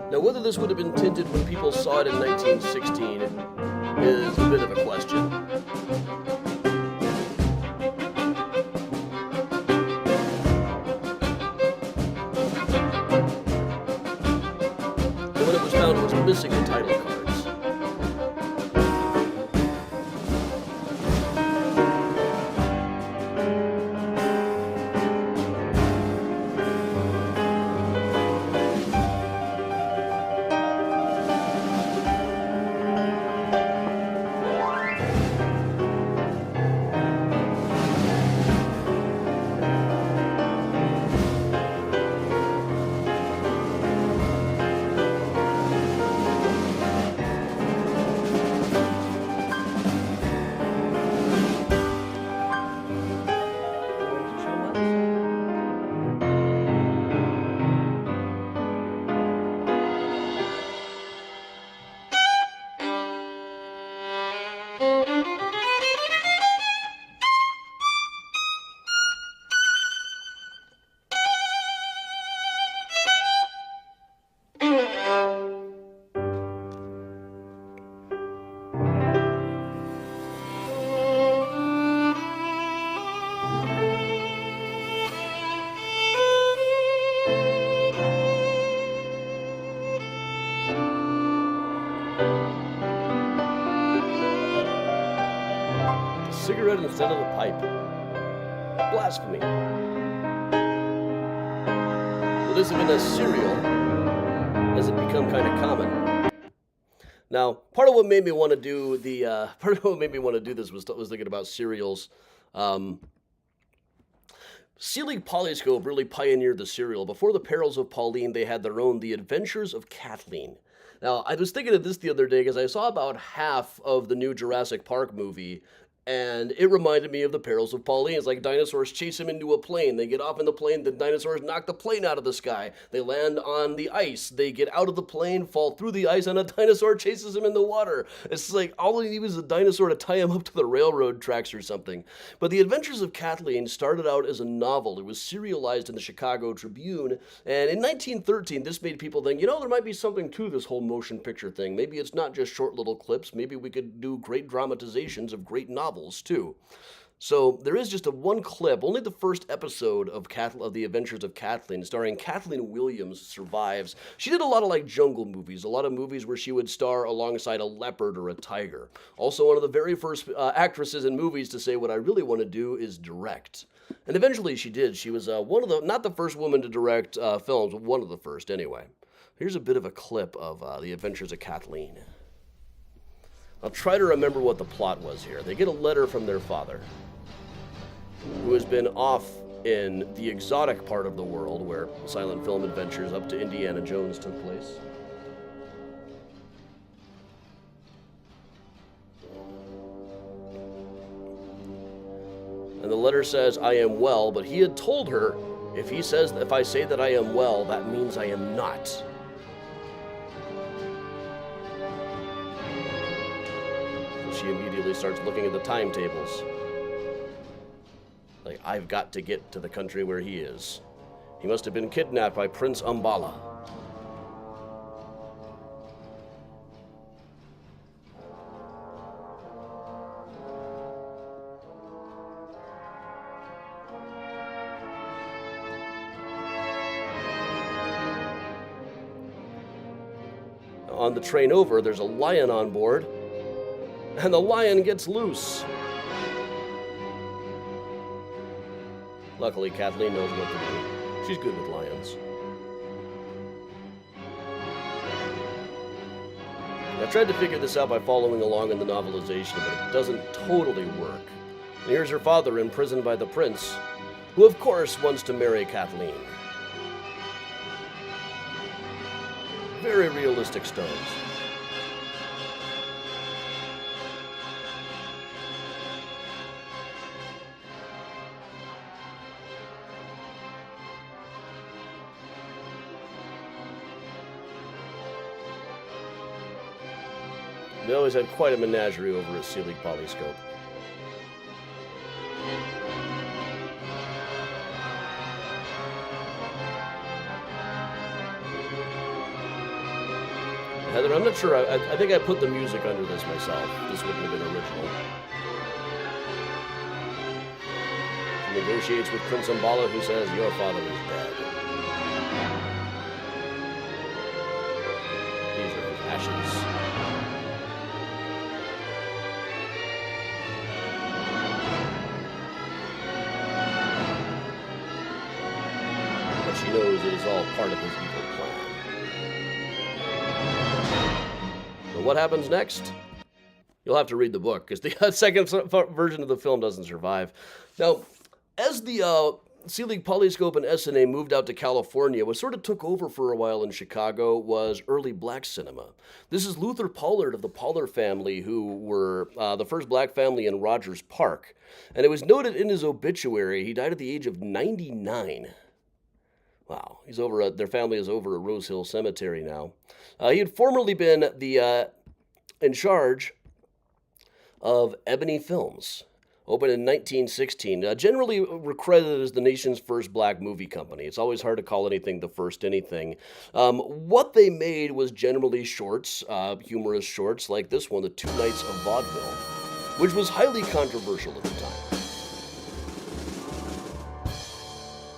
Now, whether this would have been tinted when people saw it in 1916 is a bit of a question. And when it was found, it was missing the title cards. Cigarette instead of the pipe. Blasphemy. It isn't even as serial as it become kind of common. Now, part of what made me want to do this was thinking about serials. Selig Polyscope really pioneered the serial. Before The Perils of Pauline, they had their own The Adventures of Kathleen. Now, I was thinking of this the other day because I saw about half of the new Jurassic Park movie, and it reminded me of The Perils of Pauline. It's like dinosaurs chase him into a plane. They get off in the plane, the dinosaurs knock the plane out of the sky. They land on the ice. They get out of the plane, fall through the ice, and a dinosaur chases him in the water. It's like all they need is a dinosaur to tie him up to the railroad tracks or something. But The Adventures of Kathleen started out as a novel. It was serialized in the Chicago Tribune, and in 1913, this made people think, there might be something to this whole motion picture thing. Maybe it's not just short little clips. Maybe we could do great dramatizations of great novels too. So there is just one clip, only the first episode of The Adventures of Kathleen, starring Kathleen Williams, survives. She did a lot of jungle movies, a lot of movies where she would star alongside a leopard or a tiger. Also one of the very first actresses in movies to say, what I really want to do is direct. And eventually she did. She was not the first woman to direct films, but one of the first anyway. Here's a bit of a clip of The Adventures of Kathleen. I'll try to remember what the plot was here. They get a letter from their father, who has been off in the exotic part of the world where silent film adventures up to Indiana Jones took place. And the letter says, I am well, but he had told her, if I say that I am well, that means I am not. She immediately starts looking at the timetables. Like, I've got to get to the country where he is. He must have been kidnapped by Prince Umbala. On the train over, there's a lion on board. And the lion gets loose. Luckily, Kathleen knows what to do. She's good with lions. I tried to figure this out by following along in the novelization, but it doesn't totally work. And here's her father imprisoned by the prince, who of course wants to marry Kathleen. Very realistic stones. They always had quite a menagerie over at Selig Polyscope. Heather, I'm not sure. I think I put the music under this myself. This wouldn't have been original. He negotiates with Prince Umbala, who says, your father is dead. These are his ashes. She knows it is all part of his evil plan. But what happens next? You'll have to read the book, because the second version of the film doesn't survive. Now, as the Selig Polyscope and SNA moved out to California, what sort of took over for a while in Chicago was early black cinema. This is Luther Pollard of the Pollard family, who were the first black family in Rogers Park. And it was noted in his obituary, he died at the age of 99. Wow, he's over. Their family is over at Rose Hill Cemetery now. He had formerly been in charge of Ebony Films, opened in 1916. Generally credited as the nation's first black movie company. It's always hard to call anything the first anything. What they made was generally shorts, humorous shorts like this one, The Two Nights of Vaudeville, which was highly controversial at the time.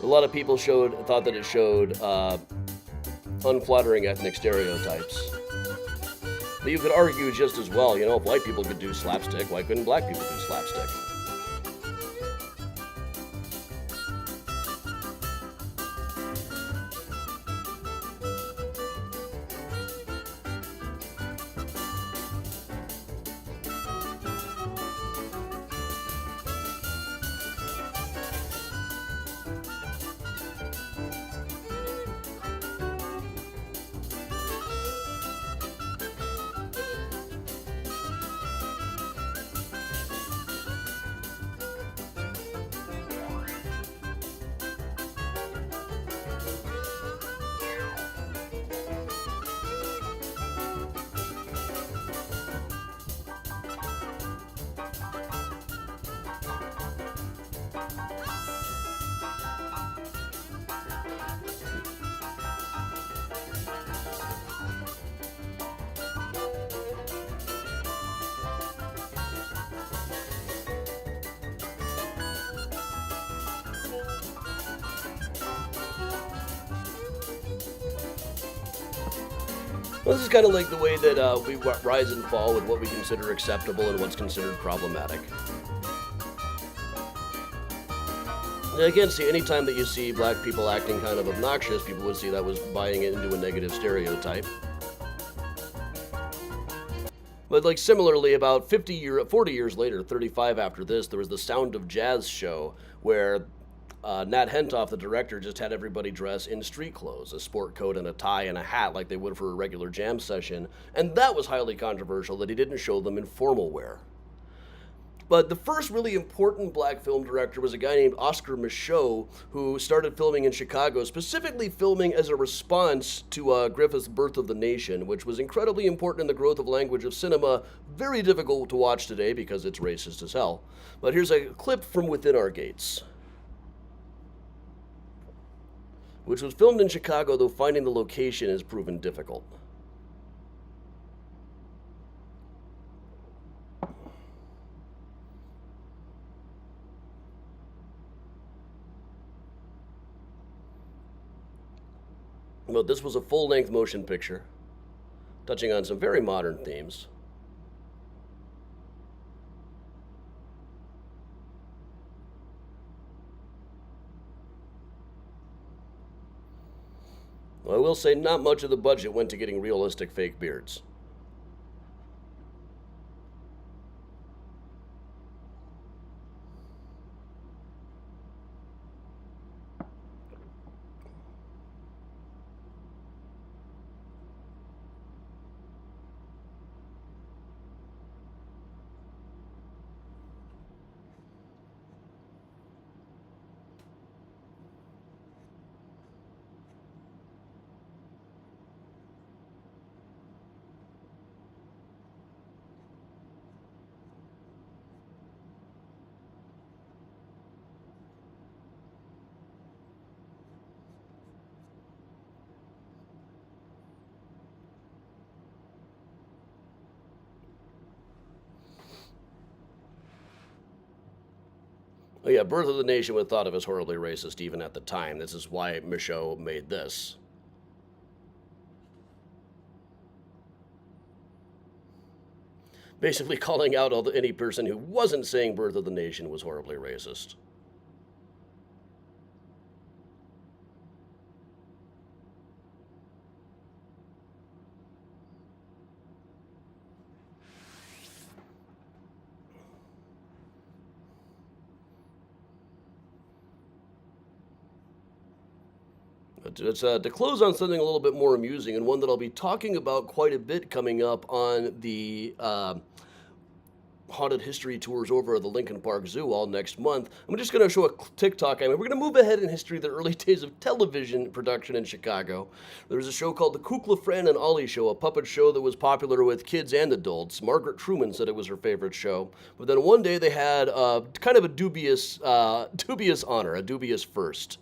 A lot of people thought that it showed unflattering ethnic stereotypes. But you could argue just as well, if white people could do slapstick, why couldn't black people do slapstick? Well, this is kind of like the way that we rise and fall with what we consider acceptable and what's considered problematic. Again, see, anytime that you see black people acting kind of obnoxious, people would see that was buying it into a negative stereotype. But like similarly, about 40 years later, 35 after this, there was the Sound of Jazz show where Nat Hentoff, the director, just had everybody dress in street clothes, a sport coat and a tie and a hat like they would for a regular jam session, and that was highly controversial that he didn't show them in formal wear. But the first really important black film director was a guy named Oscar Micheaux, who started filming in Chicago, specifically filming as a response to Griffith's Birth of the Nation, which was incredibly important in the growth of language of cinema, very difficult to watch today because it's racist as hell. But here's a clip from Within Our Gates, which was filmed in Chicago, though finding the location has proven difficult. But this was a full-length motion picture, touching on some very modern themes. I will say not much of the budget went to getting realistic fake beards. Oh yeah, Birth of the Nation was thought of as horribly racist even at the time. This is why Micheaux made this. Basically calling out any person who wasn't saying Birth of the Nation was horribly racist. It's to close on something a little bit more amusing, and one that I'll be talking about quite a bit coming up on the haunted history tours over at the Lincoln Park Zoo all next month. I'm just going to show a TikTok. We're going to move ahead in history, the early days of television production in Chicago. There was a show called The Kukla, Fran, and Ollie Show, a puppet show that was popular with kids and adults. Margaret Truman said it was her favorite show. But then one day they had kind of a dubious honor, a dubious first.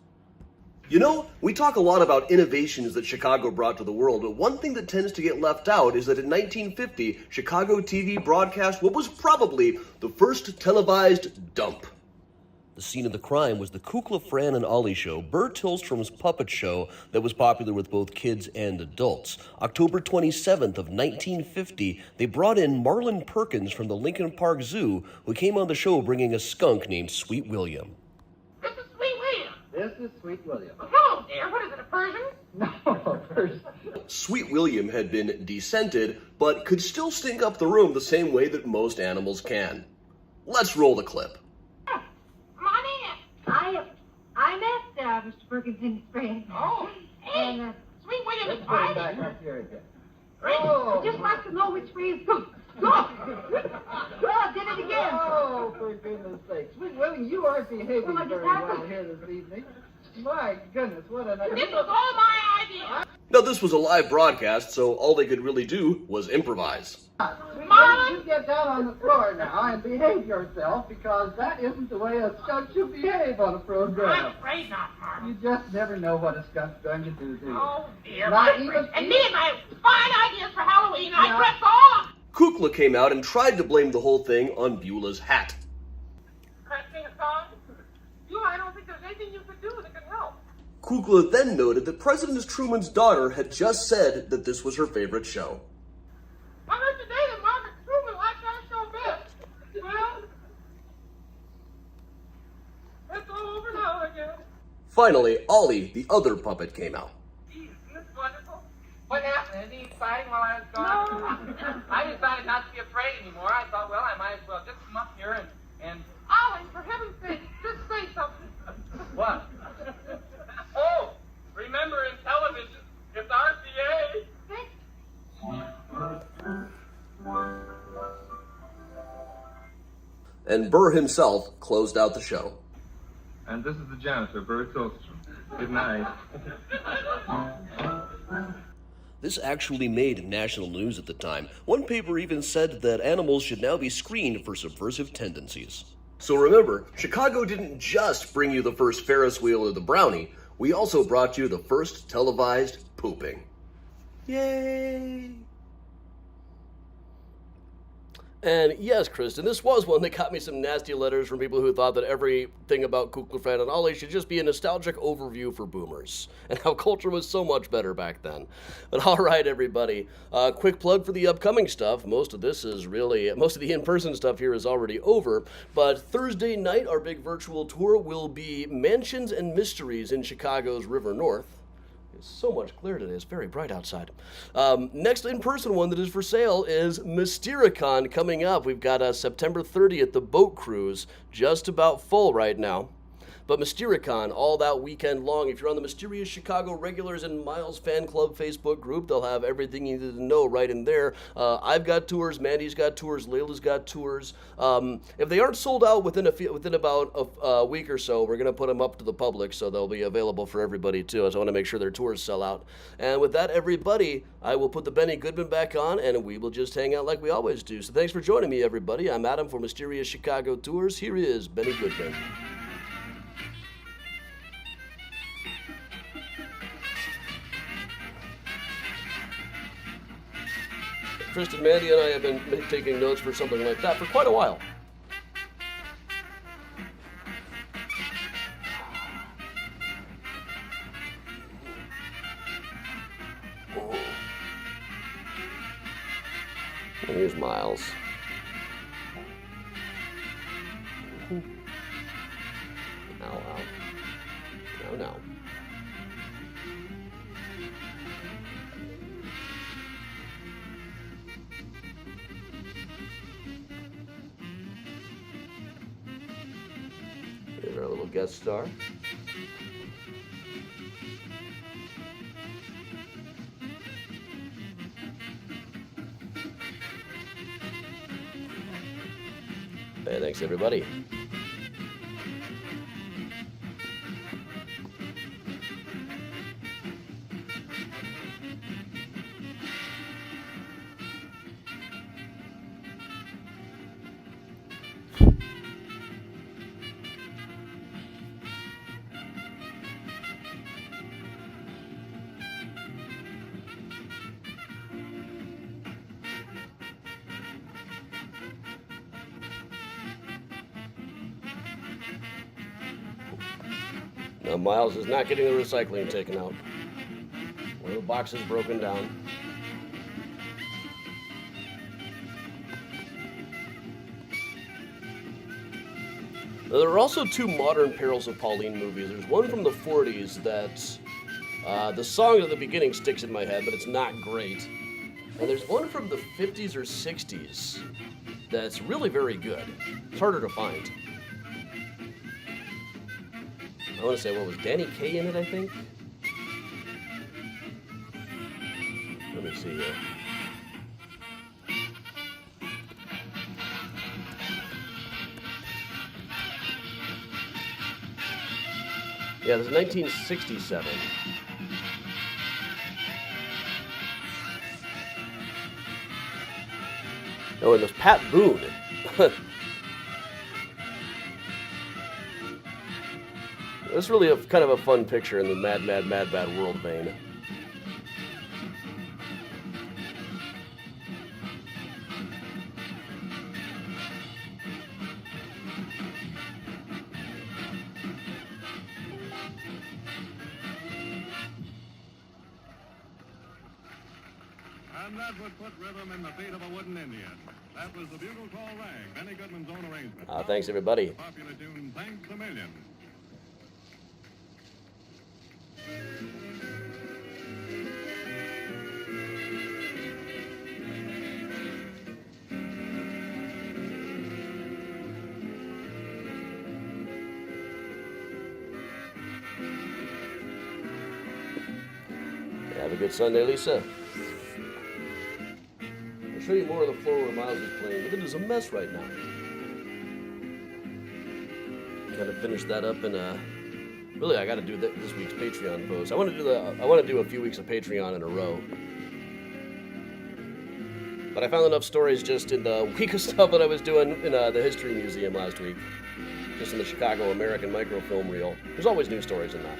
You know, we talk a lot about innovations that Chicago brought to the world, but one thing that tends to get left out is that in 1950, Chicago TV broadcast what was probably the first televised dump. The scene of the crime was the Kukla, Fran, and Ollie show, Bert Tillstrom's puppet show that was popular with both kids and adults. October 27th of 1950, they brought in Marlin Perkins from the Lincoln Park Zoo, who came on the show bringing a skunk named Sweet William. This is Sweet William. This is Sweet William. Oh, hello there. What is it, a Persian? No, Persian. Sweet William had been descented, but could still stink up the room the same way that most animals can. Let's roll the clip. Come on in. I met Mr. Perkins in spring. Oh, hey, And Sweet William Let's is put him fine. back up here again. Great. Oh, I'd just like to know which way is good. Go! Oh, did it again. Oh, for goodness sake. Sweet William, you aren't behaving Well, I just very happened- well here this evening. My goodness, what an This was all my idea. Now, this was a live broadcast, so all they could really do was improvise. Sweet Marlin? William, you get down on the floor now and behave yourself, because that isn't the way a skunk should behave on a I'm program. afraid not, Marlin. You just never know what a skunk's going to do to you. Oh, dear. Not my even- friend. And me and my fine ideas for Halloween, I Yeah. dressed all up. Kukla came out and tried to blame the whole thing on Beulah's hat. Can I sing a song? You, I don't think there's anything you could do that could help. Kukla then noted that President Truman's daughter had just said that this was her favorite show. I heard today that Margaret Truman liked our show best. Well, it's all over now again. Finally, Ollie, the other puppet, came out. Geez, isn't this wonderful? What happened? Anything exciting while I was gone? No. I decided not to be afraid anymore. I thought, well, I might as well just come up here and... Ollie, for heaven's sake, just say something. What? Oh, remember in television, it's RCA. And Burr himself closed out the show. And this is the janitor, Bert Tillstrom. Good night. This actually made national news at the time. One paper even said that animals should now be screened for subversive tendencies. So remember, Chicago didn't just bring you the first Ferris wheel or the brownie, we also brought you the first televised pooping. Yay! And yes, Kristen, this was one that got me some nasty letters from people who thought that everything about Kukla, Fran, and Ollie should just be a nostalgic overview for boomers, and how culture was so much better back then. But all right, everybody, quick plug for the upcoming stuff. Most of the in-person stuff here is already over, but Thursday night, our big virtual tour will be Mansions and Mysteries in Chicago's River North. It's so much clear today. It's very bright outside. Next in-person one that is for sale is Mystericon coming up. We've got September 30th, the boat cruise, just about full right now. But Mystericon, all that weekend long. If you're on the Mysterious Chicago Regulars and Miles Fan Club Facebook group, they'll have everything you need to know right in there. I've got tours, Mandy's got tours, Layla's got tours. If they aren't sold out within about a week or so, we're going to put them up to the public, so they'll be available for everybody too. So I want to make sure their tours sell out. And with that, everybody, I will put the Benny Goodman back on, and we will just hang out like we always do. So thanks for joining me, everybody. I'm Adam for Mysterious Chicago Tours. Here is Benny Goodman. Kristen, Mandy, and I have been taking notes for something like that for quite a while. Here's Miles. No. Here's our little guest star. Hey, thanks everybody. Now, Miles is not getting the recycling taken out. One of the boxes broken down. Now, there are also two modern Perils of Pauline movies. There's one from the 40s that the song at the beginning sticks in my head, but it's not great. And there's one from the 50s or 60s that's really very good. It's harder to find. I want to say, what was Danny Kaye in it, I think? Let me see here. Yeah, this is 1967. Oh, and there's Pat Boone. It's really a kind of a fun picture in the Mad, Mad, Mad, Bad World vein. And that would put rhythm in the feet of a wooden Indian. That was the bugle call rag, Benny Goodman's own arrangement. Thanks, everybody. The popular tune, Thanks a Million. Have a good Sunday, Lisa. I'll show you more of the floor where Miles is playing, but it is a mess right now. Gotta finish that up in really, I gotta do this week's Patreon post. I want to do a few weeks of Patreon in a row. But I found enough stories just in the week of stuff that I was doing in the History Museum last week. Just in the Chicago American Microfilm Reel. There's always new stories in that.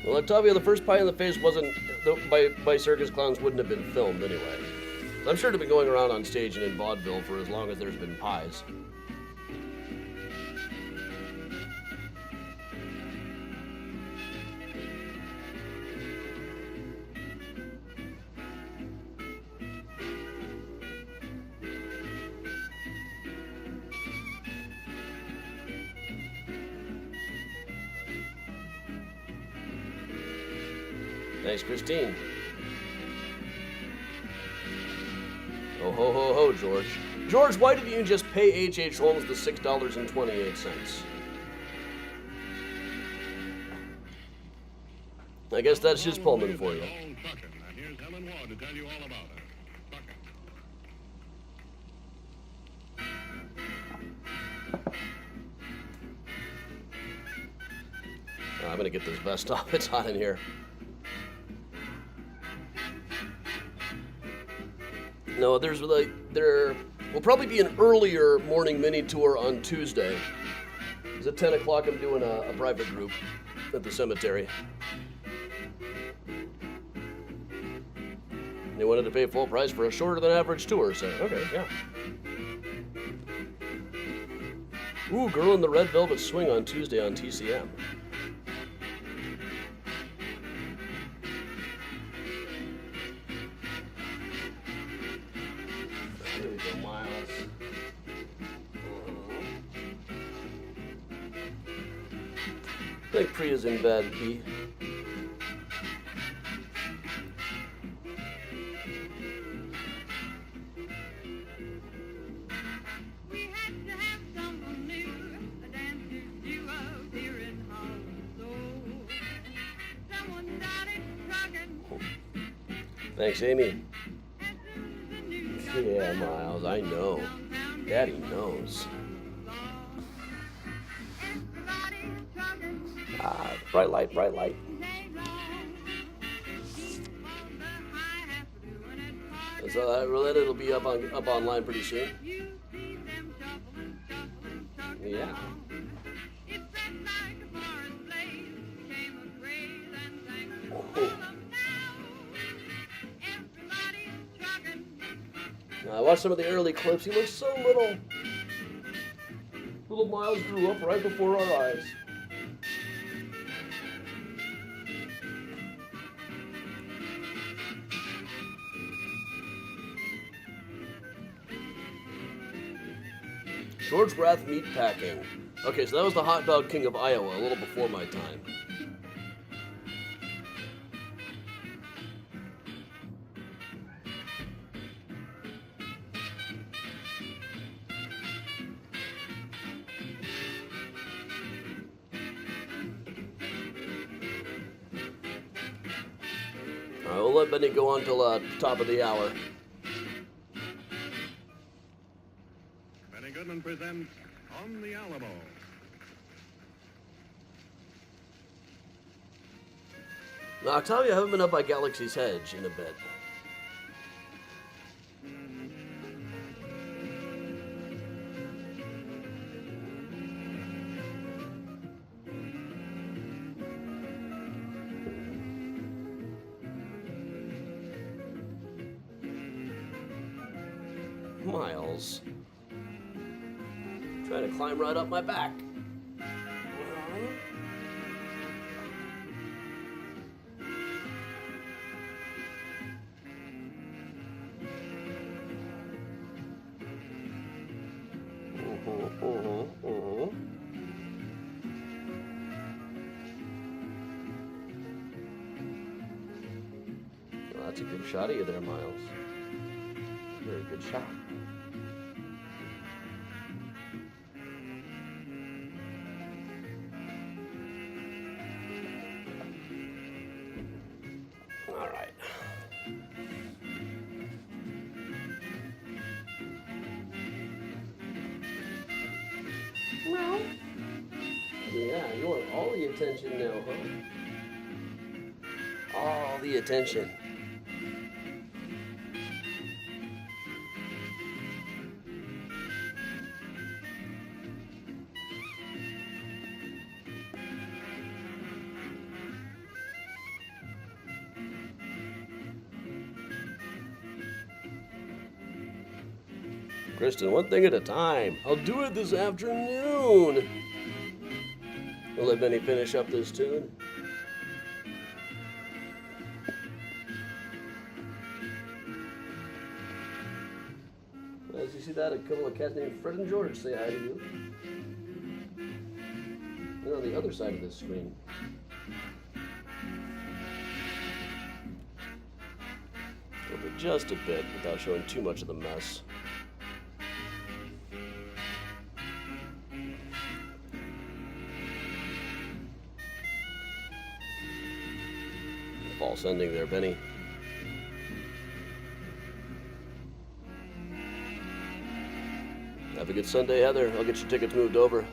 Well, Octavia, the first pie in the face wasn't by circus clowns wouldn't have been filmed anyway. I'm sure to be going around on stage and in vaudeville for as long as there's been pies. Thanks, Christine. Oh, ho, ho, ho, George. George, why didn't you just pay H.H. Holmes the $6.28? I guess that's just Pullman for you. And here's Helen Ward to tell you all about it. I'm gonna get this vest off. It's hot in here. No, there will probably be an earlier morning mini tour on Tuesday. It's at 10 o'clock. I'm doing a private group at the cemetery. They wanted to pay full price for a shorter than average tour, so okay, yeah. Ooh, Girl in the Red Velvet Swing on Tuesday on TCM. Here we go, Miles. I think Priya's in bed, B. Thanks, Amy. Yeah, Miles, I know. Daddy knows. Bright light, bright light. So it'll be up online pretty soon. Yeah. I watched some of the early clips. He looks so little. Little Miles grew up right before our eyes. George Rath Meatpacking. Okay, so that was the hot dog king of Iowa, a little before my time. All right, we'll let Benny go on till top of the hour. Benny Goodman presents On the Alamo. Now, I'll tell you, I haven't been up by Galaxy's Edge in a bit. Miles. Trying to climb right up my back. Well, that's a good shot of you there, Miles. Very good shot. All right. Well, yeah, you want all the attention now, huh? All the attention. Kristen, one thing at a time. I'll do it this afternoon. We'll let Benny finish up this tune. As you see that, a couple of cats named Fred and George say hi to you. They're on the other side of this screen. Over just a bit without showing too much of the mess. False ending there, Benny. Have a good Sunday, Heather. I'll get your tickets moved over.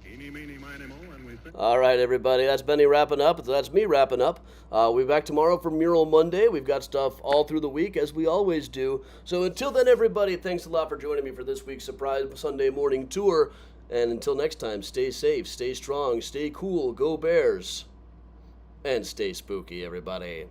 Eeny, meeny, miny, moe, and we sit. All right, everybody. That's Benny wrapping up. That's me wrapping up. We'll be back tomorrow for Mural Monday. We've got stuff all through the week, as we always do. So until then, everybody, thanks a lot for joining me for this week's surprise Sunday morning tour. And until next time, stay safe, stay strong, stay cool, go Bears, and stay spooky, everybody.